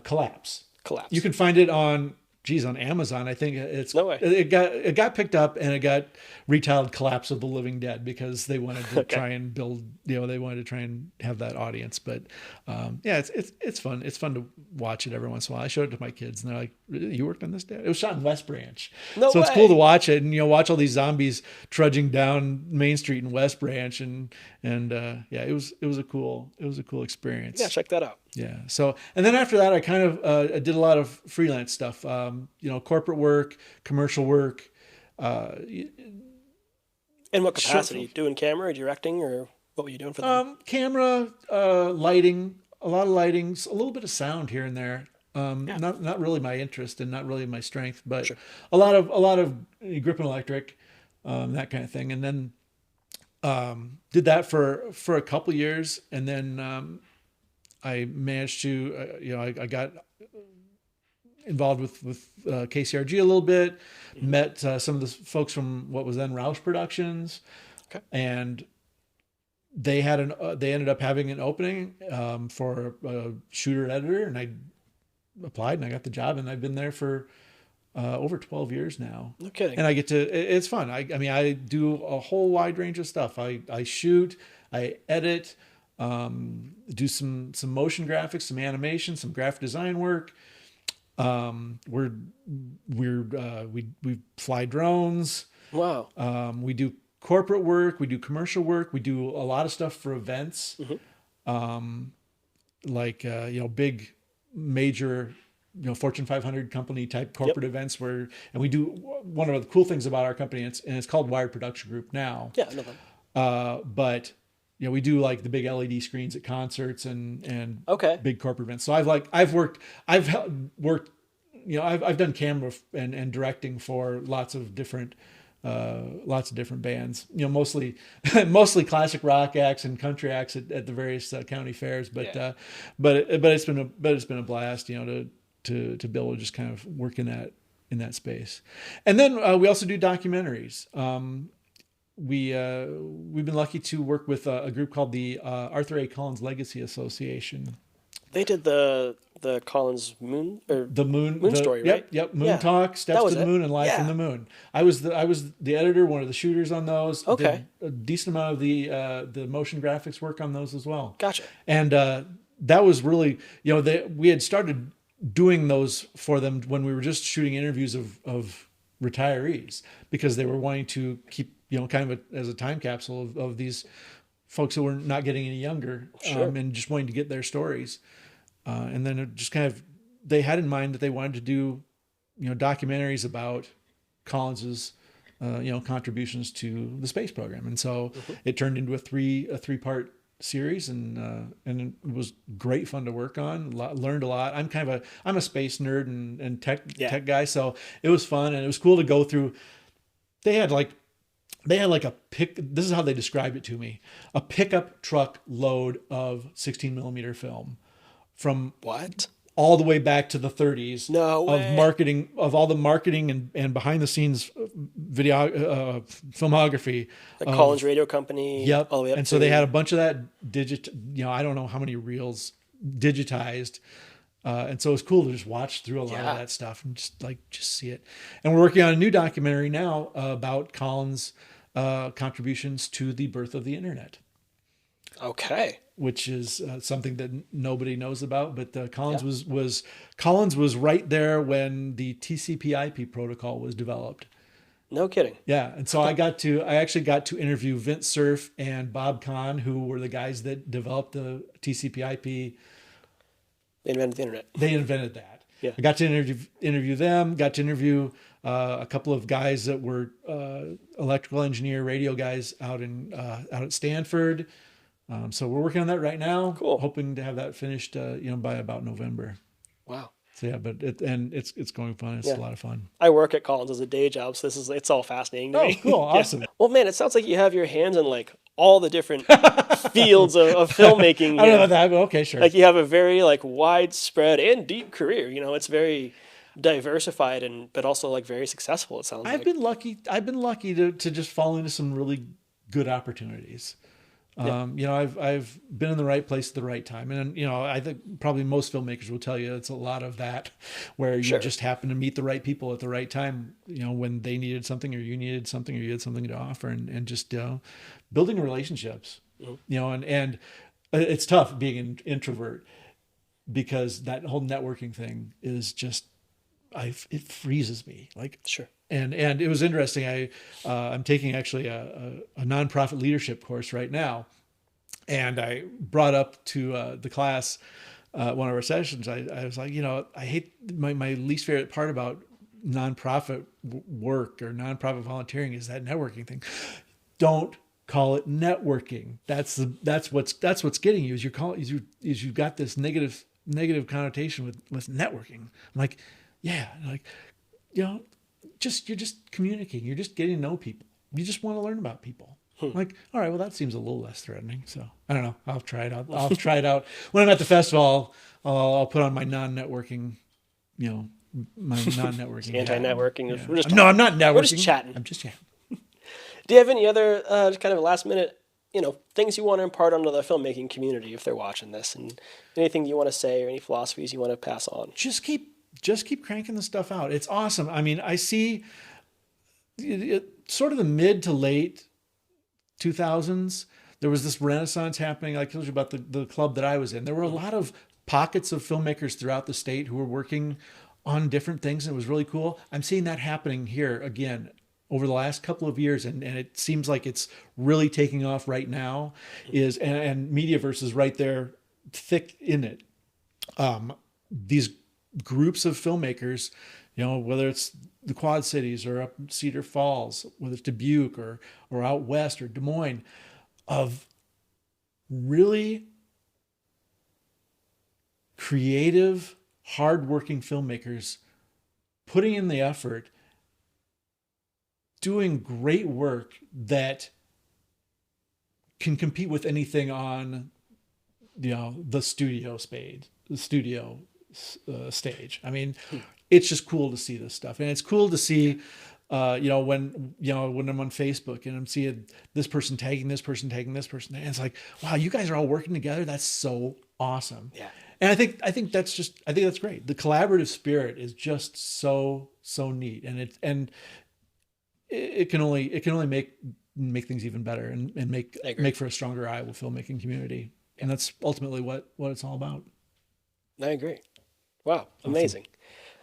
Collapse. Collapse. You can find it on Amazon. I think No way. It got picked up, and it got retitled Collapse of the Living Dead because they wanted to try and build, they wanted to try and have that audience. But it's fun. It's fun to watch it every once in a while. I showed it to my kids, and they're like, "Really? You worked on this, Dad?" It was shot in West Branch. No so way. It's cool to watch it and watch all these zombies trudging down Main Street in West Branch, and it was a cool experience. Yeah, check that out. Yeah. So, and then after that, I kind of I did a lot of freelance stuff, corporate work, commercial work. In what capacity? Doing camera or directing, or what were you doing for them? Camera, lighting, a lot of lighting, a little bit of sound here and there. Not really my interest and not really my strength, but a lot of grip and electric, that kind of thing. And then did that for a couple years, and then I managed to, I got involved with KCRG a little bit, met some of the folks from what was then Roush Productions, and they ended up having an opening for a shooter editor, and I applied and I got the job, and I've been there for over 12 years now. No kidding. And I get to, it's fun. I mean, I do a whole wide range of stuff. I shoot, I edit, do some motion graphics, some animation, some graphic design work. We fly drones. Wow. We do corporate work. We do commercial work. We do a lot of stuff for events. Like, big major, Fortune 500 company type corporate events and we do one of the cool things about our company, and it's called Wired Production Group now. Yeah, I know that. But we do like the big LED screens at concerts and Okay. big corporate events. So I've worked, I've done camera and directing for lots of different bands, mostly classic rock acts and country acts at the various county fairs. But it's been a blast, to be able to just kind of work in that space. And then we also do documentaries. We've been lucky to work with a group called the Arthur A. Collins Legacy Association. They did the Collins Moon or the moon story, right? Yep. Moon Talk, Steps to the Moon, and Live from the Moon. I was the editor, one of the shooters on those. Okay. Did a decent amount of the motion graphics work on those as well. Gotcha. And that was really, we had started doing those for them when we were just shooting interviews of retirees, because they were wanting to keep, kind of as a time capsule of these folks who were not getting any younger, and just wanting to get their stories. And then it just kind of, they had in mind that they wanted to do, documentaries about Collins's, contributions to the space program. And so it turned into a three-part series, and it was great fun to work on. Learned a lot. I'm a space nerd and tech guy, so it was fun, and it was cool to go through. They had like a this is how they described it to me: a pickup truck load of 16 millimeter film from what? All the way back to the 30s. No way. of all the marketing and behind the scenes video filmography. The Collins Radio Company. Yep. All the way up and so they had a bunch of that I don't know how many reels digitized. And so it was cool to just watch through a lot of that stuff and just see it. And we're working on a new documentary now about Collins' contributions to the birth of the internet. Okay. Which is something that nobody knows about, but Collins was right there when the TCP/IP protocol was developed. No kidding. Yeah, and so I actually got to interview Vint Cerf and Bob Kahn, who were the guys that developed the TCP/IP. They invented the internet. They invented that. Yeah. I got to interview them. Got to interview a couple of guys that were electrical engineer, radio guys out at Stanford. So we're working on that right now. Cool. Hoping to have that finished, by about November. Wow. So yeah, but it's going fun. It's a lot of fun. I work at Collins as a day job, so it's all fascinating to me. Oh, cool. Awesome. Well, man, it sounds like you have your hands in like all the different fields of filmmaking. I don't know about that, but okay, sure. Like you have a very widespread and deep career. It's very diversified but also very successful. It sounds. I've been lucky to just fall into some really good opportunities. I've been in the right place at the right time. And, I think probably most filmmakers will tell you it's a lot of that, where you just happen to meet the right people at the right time, when they needed something or you needed something or you had something to offer, and just, building relationships, and it's tough being an introvert, because that whole networking thing is just, it freezes me. Sure. And it was interesting. I'm taking actually a nonprofit leadership course right now, and I brought up to the class one of our sessions. I was like, I hate my least favorite part about nonprofit work or nonprofit volunteering is that networking thing. Don't call it networking. That's what's getting you. Is you've got this negative connotation with networking. I'm like, yeah, you're just communicating. You're just getting to know people. You just want to learn about people. I'm like, all right, well, that seems a little less threatening. So I don't know. I'll try it out. I'll try it out when I'm at the festival. I'll put on my non-networking, Anti-networking. Yeah. No, I'm not networking. We're just chatting. I'm just chatting. Do you have any other kind of last minute things you want to impart onto the filmmaking community if they're watching this, and anything you want to say or any philosophies you want to pass on. Just keep cranking the stuff out. It's awesome. I mean, I see sort of the mid to late 2000s, there was this renaissance happening. I told you about the club that I was in. There were a lot of pockets of filmmakers throughout the state who were working on different things, and it was really cool. I'm seeing that happening here again over the last couple of years, and it seems like it's really taking off right now. And Mediaverse is right there, thick in it. These groups of filmmakers, whether it's the Quad Cities or up Cedar Falls, whether it's Dubuque or out west or Des Moines, of really creative, hardworking filmmakers putting in the effort, doing great work that can compete with anything on, the studio stage. I mean, it's just cool to see this stuff, and it's cool to see, when I'm on Facebook and I'm seeing this person tagging this person, and it's like, wow, you guys are all working together. That's so awesome. Yeah. And I think that's great. The collaborative spirit is just so neat, and it can only make things even better and make for a stronger Iowa filmmaking community. And that's ultimately what it's all about. I agree. Wow, amazing.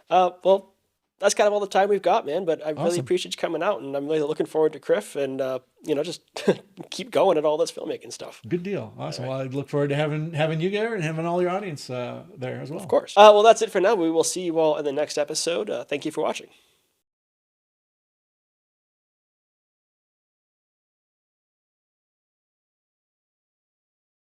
Well, that's kind of all the time we've got, man. But I really appreciate you coming out, and I'm really looking forward to Criff, and just keep going at all this filmmaking stuff. Good deal. Awesome. Well, I look forward to having you there and having all your audience there as well. Of course. Well, that's it for now. We will see you all in the next episode. Thank you for watching.